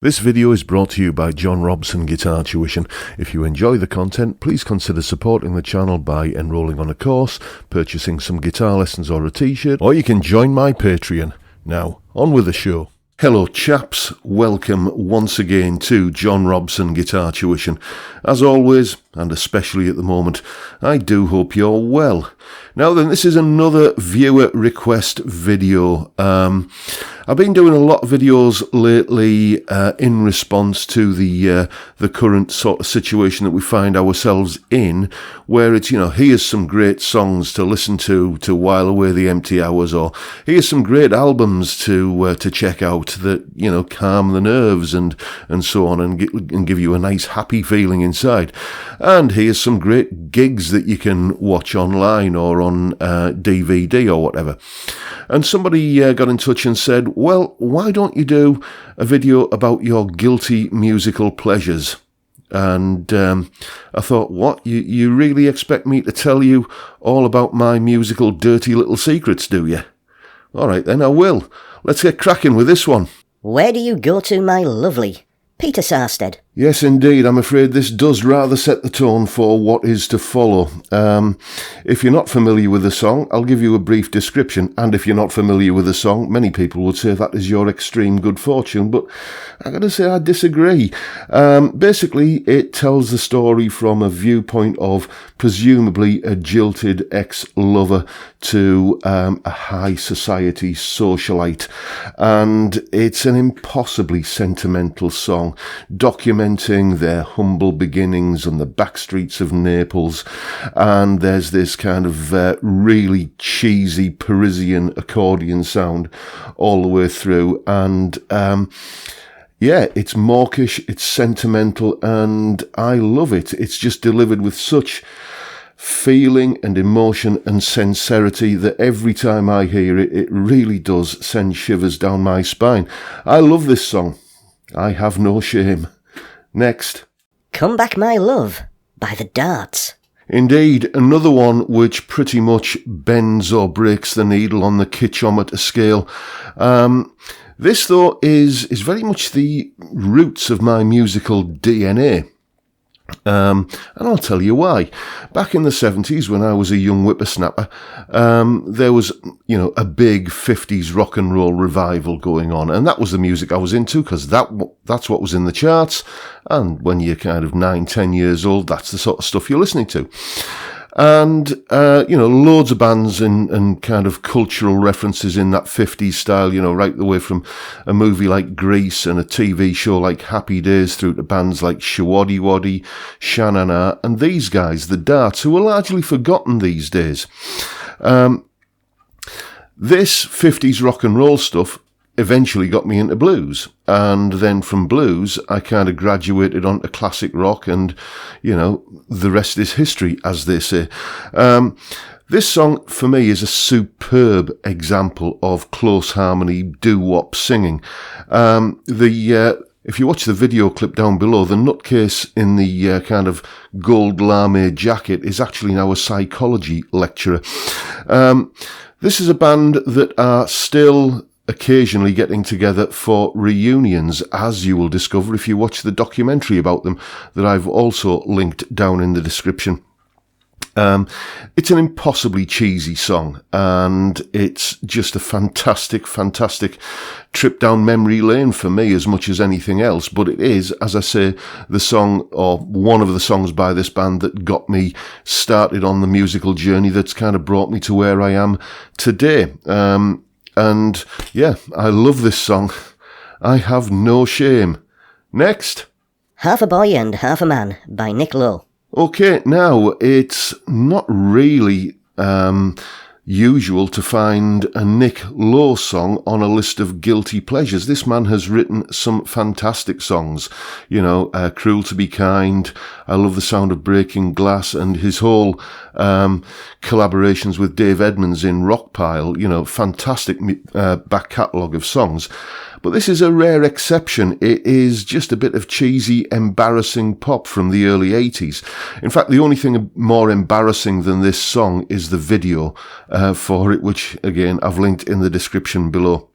This video is brought to you by John Robson Guitar Tuition. If you enjoy the content, please consider supporting the channel by enrolling on a course, purchasing some guitar lessons or a t-shirt, or you can join my Patreon. Now, on with the show. Hello chaps, welcome once again to John Robson Guitar Tuition. As always, and especially at the moment, I do hope you're well. Now then, this is another viewer request video. I've been doing a lot of videos lately in response to the current sort of situation that we find ourselves in, where it's, here's some great songs to listen to while away the empty hours, or here's some great albums to check out that, calm the nerves and so on, and give you a nice happy feeling inside. And here's some great gigs that you can watch online or on DVD or whatever. And somebody got in touch and said, well, why don't you do a video about your guilty musical pleasures? And I thought, what? You really expect me to tell you all about my musical dirty little secrets, do you? All right, then, I will. Let's get cracking with this one. Where do you go to, my lovely? Peter Sarsted. Yes, indeed. I'm afraid this does rather set the tone for what is to follow. If you're not familiar with the song, I'll give you a brief description. And if you're not familiar with the song, many people would say that is your extreme good fortune. But I gotta say, I disagree. Basically, it tells the story from a viewpoint of presumably a jilted ex-lover to a high society socialite. And it's an impossibly sentimental song, documenting their humble beginnings on the back streets of Naples. And there's this kind of really cheesy Parisian accordion sound all the way through. And yeah, it's mawkish, it's sentimental, and I love it. It's just delivered with such feeling and emotion and sincerity that every time I hear it, it really does send shivers down my spine. I love this song. I have no shame. Next. Come Back My Love by the Darts. Indeed, another one which pretty much bends or breaks the needle on the kitchometer scale. This, though, is very much the roots of my musical DNA. And I'll tell you why. Back in the 70s, when I was a young whippersnapper, there was, a big 50s rock and roll revival going on. And that was the music I was into, because that's what was in the charts. And when you're kind of 9, 10 years old, that's the sort of stuff you're listening to. And, loads of bands and kind of cultural references in that 50s style, right the way from a movie like Grease and a TV show like Happy Days through to bands like Shawaddy Waddy, Sha-Na-Na, and these guys, the Darts, who are largely forgotten these days. This 50s rock and roll stuff eventually got me into blues, and then from blues I kind of graduated onto classic rock, and the rest is history, as they say. This song for me is a superb example of close harmony doo-wop singing. If you watch the video clip down below, the nutcase in the kind of gold lame jacket is actually now a psychology lecturer. This is a band that are still occasionally getting together for reunions, as you will discover if you watch the documentary about them that I've also linked down in the description. It's an impossibly cheesy song, and it's just a fantastic trip down memory lane for me as much as anything else. But it is, as I say, the song, or one of the songs by this band, that got me started on the musical journey that's kind of brought me to where I am today. And yeah, I love this song. I have no shame. Next. Half a Boy and Half a Man by Nick Lowe. Okay, now, it's not really usual to find a Nick Lowe song on a list of guilty pleasures. This man has written some fantastic songs, Cruel to Be Kind, I Love the Sound of Breaking Glass, and his whole collaborations with Dave Edmunds in Rockpile, fantastic back catalogue of songs. But this is a rare exception. It is just a bit of cheesy, embarrassing pop from the early 80s. In fact, the only thing more embarrassing than this song is the video for it, which, again, I've linked in the description below.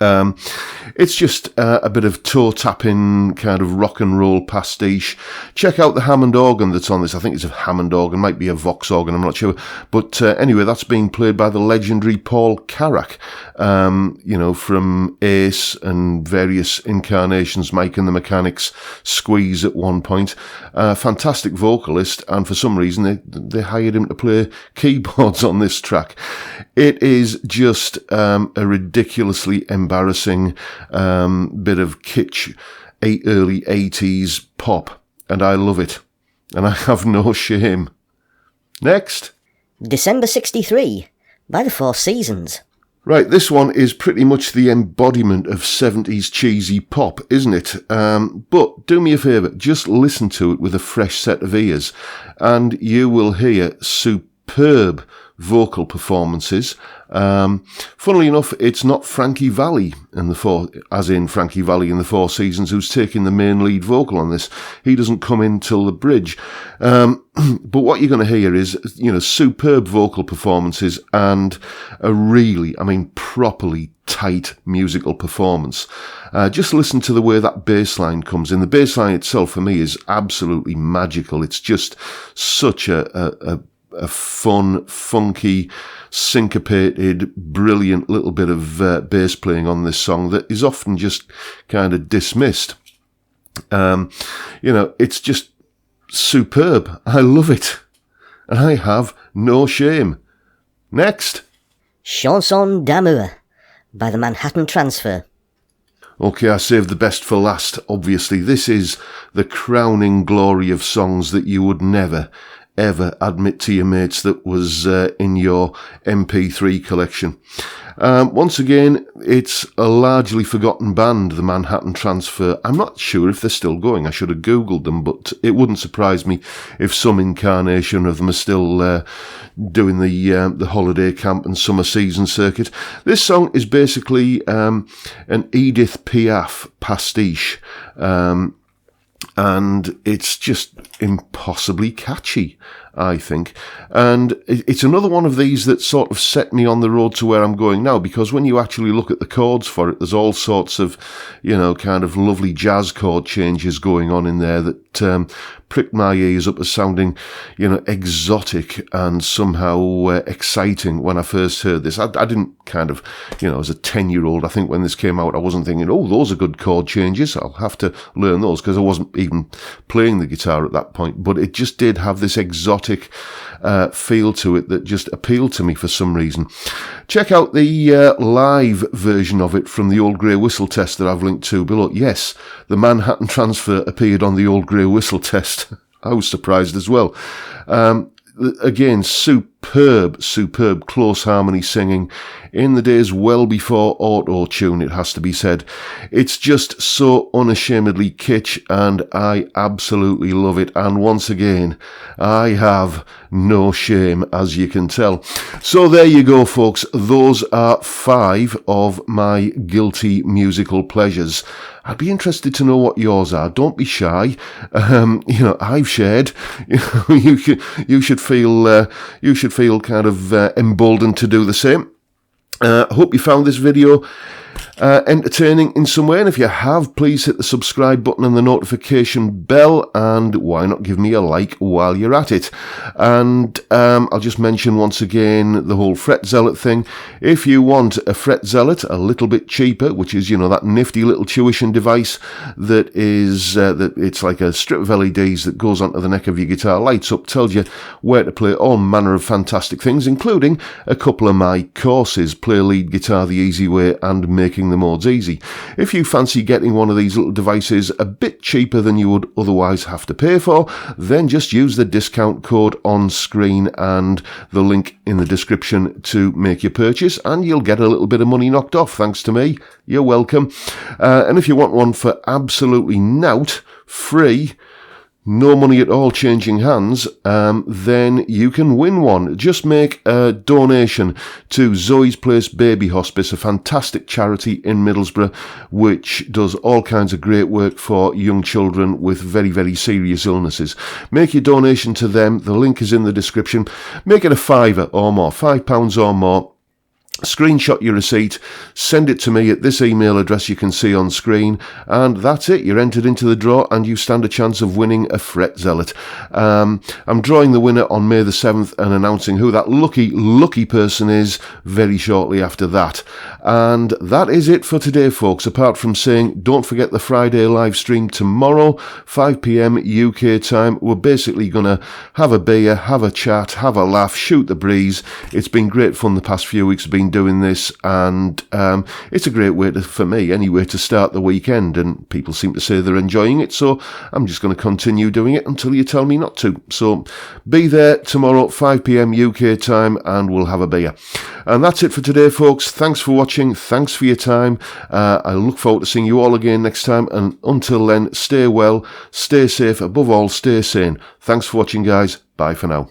It's just a bit of toe-tapping kind of rock and roll pastiche. Check out the Hammond organ that's on this. I think it's a Hammond organ, might be a Vox organ, I'm not sure. But anyway, that's being played by the legendary Paul Carrack, from Ace and various incarnations, Mike and the Mechanics, Squeeze at one point. Fantastic vocalist, and for some reason they hired him to play keyboards on this track. It is just a ridiculously embarrassing bit of kitsch, early 80s pop, and I love it, and I have no shame. Next. December 63, by the Four Seasons. Right, this one is pretty much the embodiment of 70s cheesy pop, isn't it? But do me a favour, just listen to it with a fresh set of ears, and you will hear superb vocal performances. Funnily enough, it's not Frankie Valli in the Four Seasons who's taking the main lead vocal on this. He doesn't come in till the bridge. But what you're going to hear is, superb vocal performances and a really, properly tight musical performance. Just listen to the way that bass line comes in. The bass line itself, for me, is absolutely magical. It's just such a fun, funky, syncopated, brilliant little bit of bass playing on this song that is often just kind of dismissed. It's just superb. I love it. And I have no shame. Next. Chanson d'amour, by the Manhattan Transfer. Okay, I saved the best for last, obviously. This is the crowning glory of songs that you would never, ever admit to your mates that was in your MP3 collection. Once again, it's a largely forgotten band, the Manhattan Transfer. I'm not sure if they're still going. I should have Googled them, but it wouldn't surprise me if some incarnation of them are still doing the holiday camp and summer season circuit. This song is basically an Edith Piaf pastiche. And it's just impossibly catchy, I think. And it's another one of these that sort of set me on the road to where I'm going now, because when you actually look at the chords for it, there's all sorts of, kind of lovely jazz chord changes going on in there that pricked my ears up as sounding, exotic and somehow exciting when I first heard this. I didn't kind of, as a 10-year-old, I think when this came out, I wasn't thinking, oh, those are good chord changes. I'll have to learn those, because I wasn't even playing the guitar at that point. But it just did have this exotic feel to it that just appealed to me for some reason. Check out the live version of it from the Old Grey Whistle Test that I've linked to below. Yes, the Manhattan Transfer appeared on the Old Grey Whistle Test. I was surprised as well. Again, superb close harmony singing in the days well before auto-tune, it has to be said. It's just so unashamedly kitsch, and I absolutely love it. And once again, I have no shame, as you can tell. So there you go, folks. Those are 5 of my guilty musical pleasures. I'd be interested to know what yours are. Don't be shy. I've shared. You should feel kind of emboldened to do the same. I hope you found this video entertaining in some way, and if you have, please hit the subscribe button and the notification bell, and why not give me a like while you're at it. And I'll just mention once again the whole Fret Zealot thing. If you want a Fret Zealot a little bit cheaper, which is that nifty little tuition device that is that it's like a strip of LEDs that goes onto the neck of your guitar, lights up, tells you where to play all manner of fantastic things, including a couple of my courses, Play Lead Guitar the Easy Way and Making the Modes Easy. If you fancy getting one of these little devices a bit cheaper than you would otherwise have to pay for, then just use the discount code on screen and the link in the description to make your purchase, and you'll get a little bit of money knocked off thanks to me. You're welcome. And if you want one for absolutely nout, free, no money at all changing hands, then you can win one. Just make a donation to Zoe's Place Baby Hospice, a fantastic charity in Middlesbrough, which does all kinds of great work for young children with very, very serious illnesses. Make your donation to them. The link is in the description. Make it a £5 or more, £5 or more. Screenshot your receipt, send it to me at this email address you can see on screen, and that's it. You're entered into the draw and you stand a chance of winning a Fret Zealot. I'm drawing the winner on May the 7th and announcing who that lucky person is very shortly after that. And that is it for today, folks, apart from saying don't forget the Friday live stream tomorrow, 5 p.m. UK time. We're basically going to have a beer, have a chat, have a laugh, shoot the breeze. It's been great fun the past few weeks been doing this, and it's a great way for me anyway to start the weekend, and people seem to say they're enjoying it, so I'm just going to continue doing it until you tell me not to. So be there tomorrow 5 p.m. UK time and we'll have a beer. And that's it for today, folks. Thanks for watching, thanks for your time. I look forward to seeing you all again next time, and until then, stay well, stay safe, above all stay sane. Thanks for watching, guys. Bye for now.